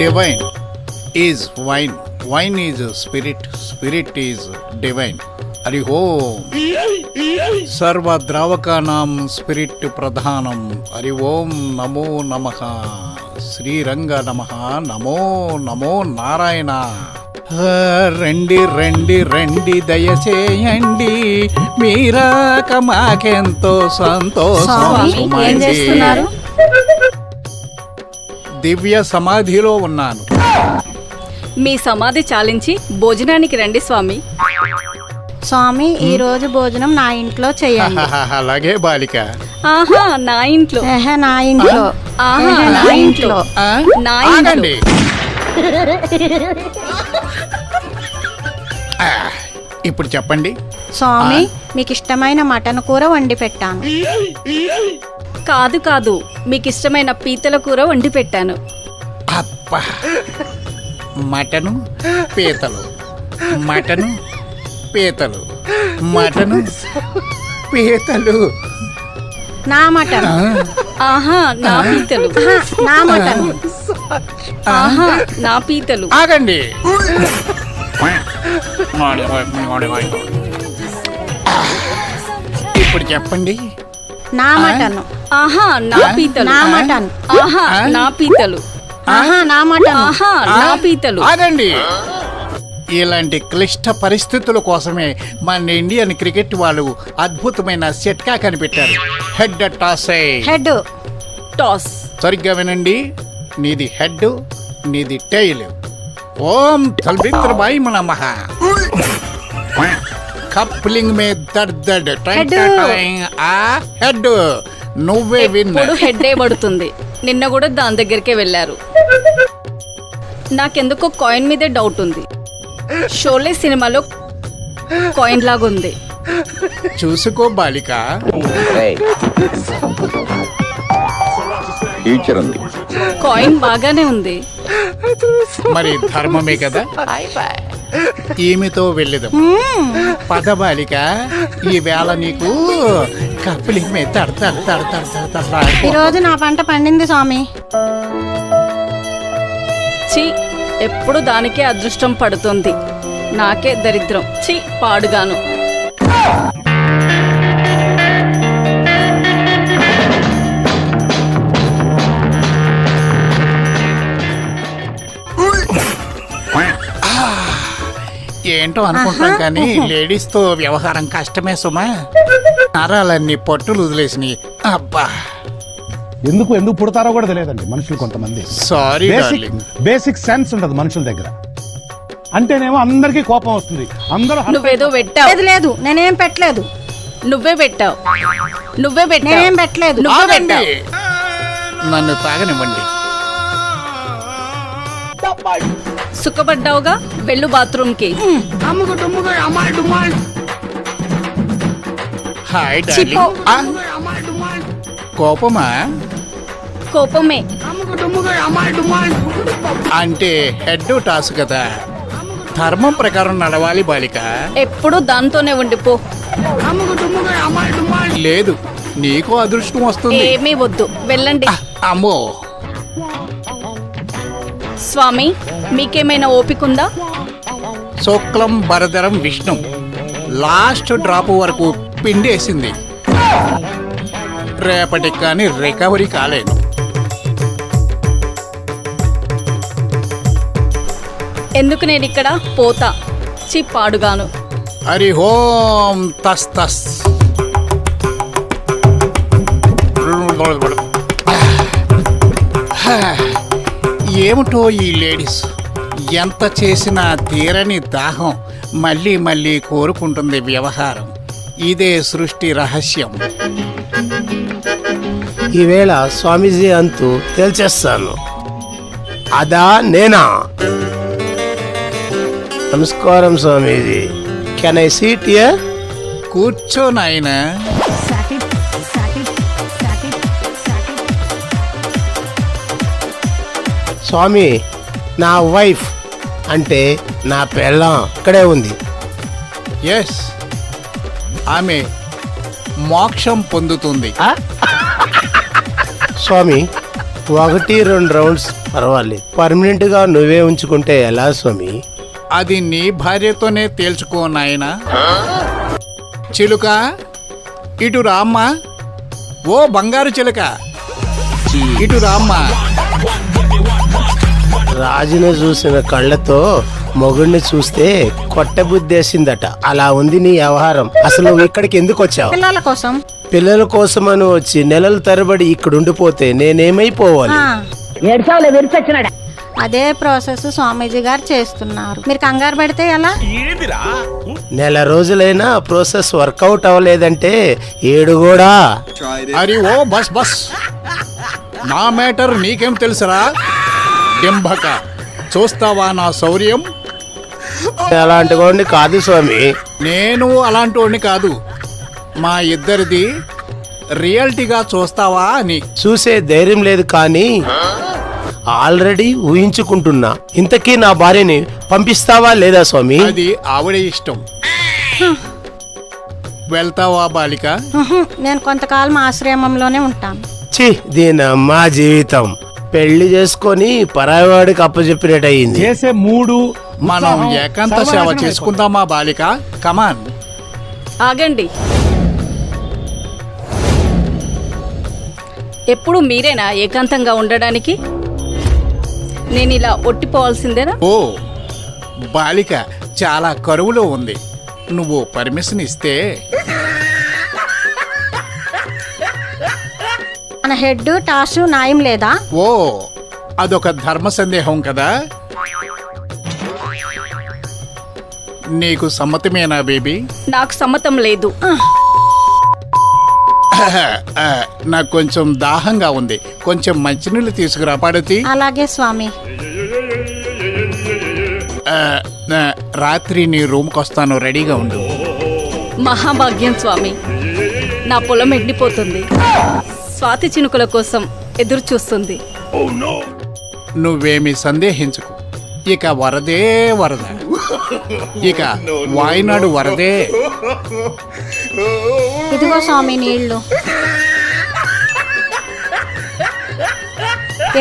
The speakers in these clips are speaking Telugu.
Divine is wine. Wine is spirit. Spirit is divine. Hari Om. Sarva Dravakanam spirit pradhanam. Hari Om Namo Namaha. Sri Ranga Namaha. Namo Namo Narayana. రండి రండి రండి దయచేయండి మీరాక మాకెంతో సంతోషం. దివ్య సమాధిలో ఉన్నాను. మీ సమాధి చాలించి భోజనానికి రండి స్వామి. స్వామి ఈ రోజు భోజనం నా ఇంట్లో చేయండి. అలాగే బాలిక. ఆహా నా ఇంట్లో. నా ఇంట్లో. ఆహా నా ఇంట్లో. నా ఇంట్లో. ఇప్పుడు చెప్పండి స్వామి, మీకు ఇష్టమైన మటన్ కూర వండి పెట్టాను. కాదు కాదు, మీకు ఇష్టమైన పీతల కూర వండి పెట్టాను. అబ్బా, మటను పీతలు, మటను పీతలు, మటను పీతలు. నా మటన్. ఆహా నా పీతలు. నా మటన్. ఆహా నా పీతలు. ఆగండి. ఇప్పుడు చెప్పండి. నా మటన్. ఆహా నా పీతలు. నా మటన్. ఆహా నా పీతలు. ఆహా నా మటన్. ఆహా నా పీతలు. ఆగండి. ఇలాంటి క్లిష్ట పరిస్థితుల కోసమే మన ఇండియన్ క్రికెట్ వాళ్ళు అద్భుతమైన సెట్కా కనిపెట్టారు. Head toss. Head toss. సరిగ్గా వినండి. నీది హెడ్, నీది టైల్. ఓం తల్బిత్రబాయి నమః. కప్లింగ్ మే దర్దడ్ ఆ హెడ్. నువ్వే విన్. ఇప్పుడు హెడ్డే పడుతుంది. నిన్న కూడా దాని దగ్గరికే వెళ్ళారు. నాకెందుకో కాయిన్ మీదే డౌట్ ఉంది. షోలే సినిమాలో కాయిన్ లాగుంది. చూసుకో బాలిక. కాయిన్ బాగానే ఉంది. మరి ధర్మమే కదా. ఈమెతో వెళ్ళేదాం. పద బాలిక. ఈ వేళ నీకు కప్లింగ్ మే ఈ రోజు నా పంట పండింది స్వామి. చి, ఎప్పుడు దానికే అదృష్టం పడుతుంది. నాకే దరిద్రం. చి, పాడుగాను. ఏంటో అనుకుంటాం కానీ లేడీస్ తో వ్యవహారం కష్టమే సుమా. నరాలన్నీ పట్టులు వదిలేసినాయి. అబ్బా, ఎందుకు పుడతారో కూడా తెలియదండి మనుషులు. కొంతమంది సారీ బేసిక్ సెన్స్ ఉండదు మనుషుల దగ్గర. అంటేనేమో అందరికీ కోపం వస్తుంది. అందరూ నువ్వేదో పెట్టావు. లేదు, నేనేం పెట్టలేదు. నువ్వే పెట్టావు. నువ్వే పెట్టావు. నేనేం పెట్టలేదు. నువ్వే పెట్టావు. నన్ను తాగనివ్వండి. సుఖపడ్డావుగా, వెళ్ళు బాత్రూమ్ కి. Hi darling. కోపమా? కోపమే. అంటే హెడ్ టాస్ కదా. ధర్మం ప్రకారం నడవాలి బాలిక. ఎప్పుడు దాంతోనే ఉండిపో. లేదు, నీకు అదృష్టం వస్తుంది. ఏమీ వద్దు, వెళ్ళండి. అమ్మో. స్వామి, మీకేమైనా ఓపికందా? శుక్లం భరధరం విష్ణు. లాస్ట్ డ్రాప్ వరకు పిండేసింది. రేపటికి కానీ రికవరీ కాలేదు. ఎందుకు నేను ఇక్కడ పోతా. చి, పాడుగాను. హరి ఓం తస్ తస్. ఏమిటో ఈ లేడీస్, ఎంత చేసినా తీరని దాహం మళ్ళీ మళ్ళీ కోరుకుంటుంది వ్యవహారం. ఇదే సృష్టి రహస్యం. ఈవేళ స్వామీజీ అంతు తేల్చేస్తాను. అదా నేనా? నమస్కారం స్వామీజీ. Can I sit here? కూర్చో నాయనా. స్వామి, నా వైఫ్ అంటే నా పెళ్ళం ఇక్కడే ఉంది. ఎస్, ఆమె మోక్షం పొందుతుంది. స్వామి, 1-2 రౌండ్స్ పర్వాలేదు. పర్మనెంట్ గా నువ్వే ఉంచుకుంటే ఎలా స్వామి? అది నీ భార్యతోనే తేల్చుకో నాయనా. చిలుక ఇటు రామ్మా. ఓ బంగారు చిలుక ఇటు రామ్మా. రాజును చూసిన కళ్ళతో మొగుడిని చూస్తే కొట్టబుద్దేసిందట. అలా ఉంది నీ వ్యవహారం. అసలు నువ్వు ఇక్కడికి ఎందుకు వచ్చావు? పిల్లల కోసం. పిల్లల కోసమని వచ్చి నెలల తరబడి ఇక్కడ ఉండిపోతే నేనేమైపోవాలి? అదే ప్రాసెస్ స్వామీజీ గారు చేస్తున్నారు. మీరు కంగారు పెడితే ఎలా? నెల రోజులైనా ప్రాసెస్ వర్కౌట్ అవ్వలేదంటే 7 కూడా. అరి ఓ బస్ బస్. నా మ్యాటర్ నీకేం తెలుసురా డింబక. చూస్తావా నా శౌర్యం? అలాంటి వాడిని కాదు స్వామి. నేను అలాంటి వాడిని కాదు. మా ఇద్దరిది రియాలిటీగా చూస్తావా అని. చూసే ధైర్యం లేదు కానీ ఆల్రెడీ ఊహించుకుంటున్నా. ఇంతకీ నా భార్యని పంపిస్తావా లేదా స్వామి? అది ఆవిడ ఇష్టం. వెళ్తావా బాలిక? నేను కొంతకాలం ఆశ్రమంలోనే ఉంటాను. ఛీ, దీనమ్మా జీవితం. పెళ్లి చేసుకొని పరాయివాడికి అప్పచెప్పినట్టు అయింది. చేసే మూడు మనం ఏకాంత సేవ చేసుకుందామా బాలిక? కమాన్. ఆగండి. ఎప్పుడు మీరేనా ఏకాంతంగా ఉండడానికి? నేను ఇలా ఒట్టిపోవాల్సిందేనా? ఓ బాలిక చాలా కరువులో ఉంది. నువ్వు పర్మిషన్ ఇస్తే. మన హెడ్ టాసు న్యాయం లేదా? ఓ అదొక ధర్మ సందేహం కదా. నీకు సమ్మతమేనా బేబీ? నాకు సమ్మతం లేదు. నాకు కొంచెం దాహంగా ఉంది. కొంచెం మంచినీళ్ళు తీసుకురా పార్వతి. అలాగే స్వామి. రాత్రి నీ రూమ్కి వస్తాను, రెడీగా ఉండు. మహాభాగ్యం స్వామి. నా పొలం ఎండిపోతుంది. స్వాతి చినుకుల కోసం ఎదురు చూస్తుంది. నువ్వేమి సందేహించుకు. ఇక వరదే వరద. ఇక వాయినాడు వరదే. ఇదిగో స్వామి నీళ్లు.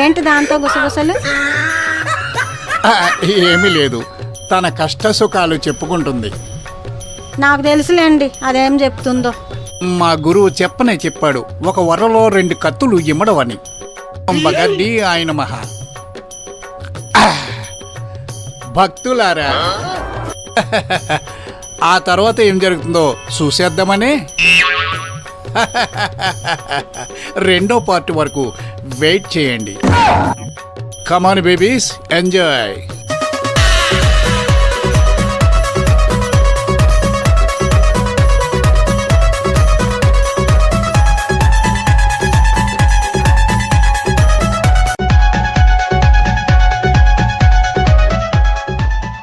ఏంటి దాంతో గుసగుసలు? ఏమీ లేదు. తన కష్ట సుఖాలు చెప్పుకుంటుంది. నాకు తెలుసులేండి అదేం చెప్తుందో. మా గురువు చెప్పాడు, ఒక వరలో 2 కత్తులు ఇమ్మడవని. బగడ్డి ఆయన మహా. భక్తులారా, ఆ తర్వాత ఏం జరుగుతుందో చూసేద్దామనే. 2వ పార్ట్ వరకు వెయిట్ చేయండి. కమాన్ బేబీస్, ఎంజాయ్.